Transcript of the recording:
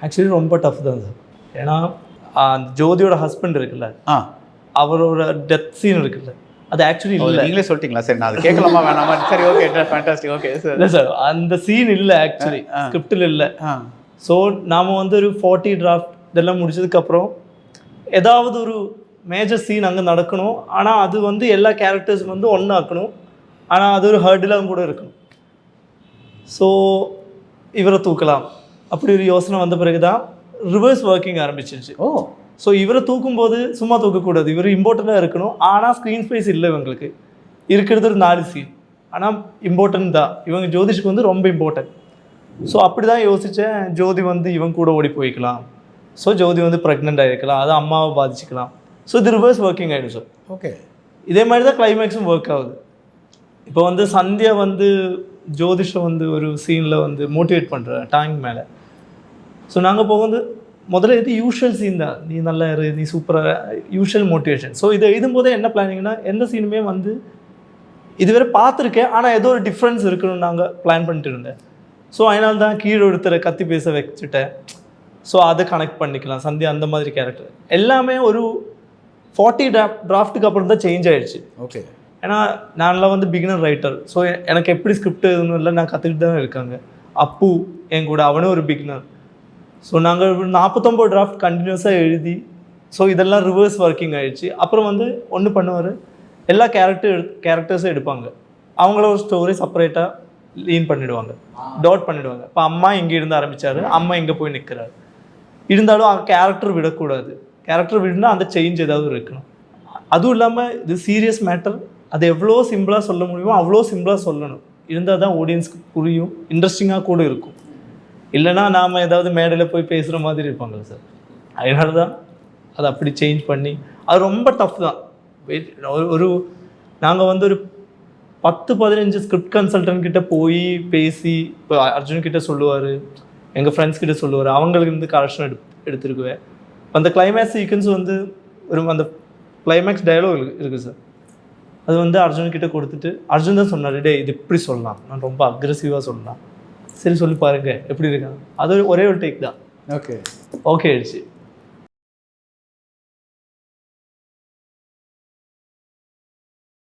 Actually ரொம்ப tough தான் sir. ஏன்னா ஜோதியோட ஹஸ்பண்ட் இருக்குல்ல, அவரோட டெத் சீன் இருக்குல்ல, அது ஆக்சுவலி இல்லை. நீங்களே சொல்லிட்டீங்களா? சரி, நான் அது கேட்கலாமா வேணாமா? சரி, ஓகே, ஃபேண்டாஸ்டிக். Okay sir. இல்லை சார், அந்த சீன் இல்லை ஆக்சுவலி, ஸ்கிரிப்டில் இல்லை. ஸோ நாம் வந்து ஒரு 40 டிராஃப்ட் இதெல்லாம் முடிச்சதுக்கப்புறம் ஏதாவது ஒரு மேஜர் சீன் அங்கே நடக்கணும். ஆனால் அது வந்து எல்லா கேரக்டர்ஸும் வந்து ஒன்றாக்கணும். ஆனால் அது ஒரு ஹர்டிலாக கூட இருக்கணும். ஸோ இவரை தூக்கலாம் அப்படி ஒரு யோசனை வந்த பிறகு தான் ரிவர்ஸ் ஒர்க்கிங் ஆரம்பிச்சிருச்சு. ஸோ இவரை தூக்கும்போது சும்மா தூக்கக்கூடாது, இவர் இம்பார்ட்டண்ட்டாக இருக்கணும். ஆனால் ஸ்க்ரீன் ஸ்பேஸ் இல்லை இவங்களுக்கு, இருக்கிறது ஒரு 4 சீன். ஆனால் இம்பார்ட்டன்ட் தான், இவங்க ஜோதிஷ்க்கு வந்து ரொம்ப இம்பார்ட்டன்ட். ஸோ அப்படி தான் யோசித்தேன், ஜோதி வந்து இவங்க கூட ஓடி போய்க்கலாம். ஸோ ஜோதி வந்து ப்ரெக்னென்ட் ஆகிருக்கலாம், அது அம்மாவை பாதிச்சிக்கலாம். ஸோ இது ரிவர்ஸ் ஒர்க்கிங் ஆகிடும் சார். ஓகே, இதே மாதிரி தான் கிளைமேக்ஸும் ஒர்க் ஆகுது. இப்போ வந்து சந்தியா வந்து ஜோதிஷை வந்து ஒரு சீனில் வந்து மோட்டிவேட் பண்ணுற டேங்க் மேலே. ஸோ நாங்கள் போகும்போது முதல்ல இது யூஷுவல் சீன் தான், நீ நல்லா இரு, நீ சூப்பராக, யூஷுவல் மோட்டிவேஷன். ஸோ இதை எழுதும்போதே என்ன பிளானிங்னா, எந்த சீனுமே வந்து இதுவரை பார்த்துருக்கேன் ஆனால் ஏதோ ஒரு டிஃப்ரென்ஸ் இருக்குன்னு நாங்கள் பிளான் பண்ணிட்டு இருந்தேன். ஸோ அதனால தான் கீழே ஒருத்தரை கத்தி பேச வச்சுட்டேன். ஸோ அதை கனெக்ட் பண்ணிக்கலாம், சந்தியா அந்த மாதிரி கேரக்டர் எல்லாமே ஒரு 40 டிராஃப்ட்டுக்கு அப்புறம் தான் சேஞ்ச் ஆகிடுச்சு. ஓகே, ஏன்னா நான்லாம் வந்து பிகினர் ரைட்டர். ஸோ எனக்கு எப்படி ஸ்கிரிப்ட் எதுவும் இல்லை, நான் கற்றுக்கிட்டு தான் இருக்காங்க. அப்பு என் கூட, அவனும் ஒரு பிகினர். ஸோ நாங்கள் 49 டிராஃப்ட் கண்டினியூஸாக எழுதி, ஸோ இதெல்லாம் ரிவர்ஸ் ஒர்க்கிங் ஆகிடுச்சு. அப்புறம் வந்து ஒன்று பண்ணுவார், எல்லா கேரக்டர்ஸும் எடுப்பாங்க, அவங்கள ஒரு ஸ்டோரி செப்பரேட்டாக லீன் பண்ணிவிடுவாங்க, டாட் பண்ணிவிடுவாங்க. இப்போ அம்மா இங்கே இருந்து ஆரம்பித்தார், அம்மா இங்கே போய் நிற்கிறாரு. இருந்தாலும் அவங்க கேரக்டர் விடக்கூடாது, கேரக்டர் விடுனா அந்த சேஞ்ச் ஏதாவது இருக்கணும். அதுவும் இல்லாமல் இது சீரியஸ் மேட்டர், அது எவ்வளோ சிம்பிளாக சொல்ல முடியுமோ அவ்வளோ சிம்பிளாக சொல்லணும். இருந்தால் தான் ஆடியன்ஸ்க்கு புரியும், இன்ட்ரெஸ்டிங்காக கூட இருக்கும். இல்லைனா நாம் ஏதாவது மேடையில் போய் பேசுகிற மாதிரி இருப்பாங்கள்ல சார். அதனால தான் அதை அப்படி சேஞ்ச் பண்ணி, அது ரொம்ப டஃப் தான். ஒரு நாங்கள் வந்து ஒரு 10-15 ஸ்கிரிப்ட் கன்சல்டன்ட் கிட்ட போய் பேசி, இப்போ அர்ஜுன் கிட்ட சொல்லுவார், எங்கள் ஃப்ரெண்ட்ஸ் கிட்ட சொல்லுவார், அவங்களுக்கு இருந்து கரெக்ஷன் எடுத்துருக்குவேன். அந்த கிளைமேக்ஸ் சீக்வன்ஸ் வந்து ஒரு அந்த கிளைமேக்ஸ் டயலாக் இருக்குது சார், அது வந்து அர்ஜுன் கிட்ட கொடுத்துட்டு அர்ஜுன் தான் சொன்னார், டே இது இப்படி சொல்லலாம், நான் ரொம்ப அக்ரெசிவாக சொல்லலாம், சரி சொல்லி பாருங்க எப்படி இருக்காங்க. அது ஒரே ஒரு டேக் தான். ஓகே ஆயிடுச்சு.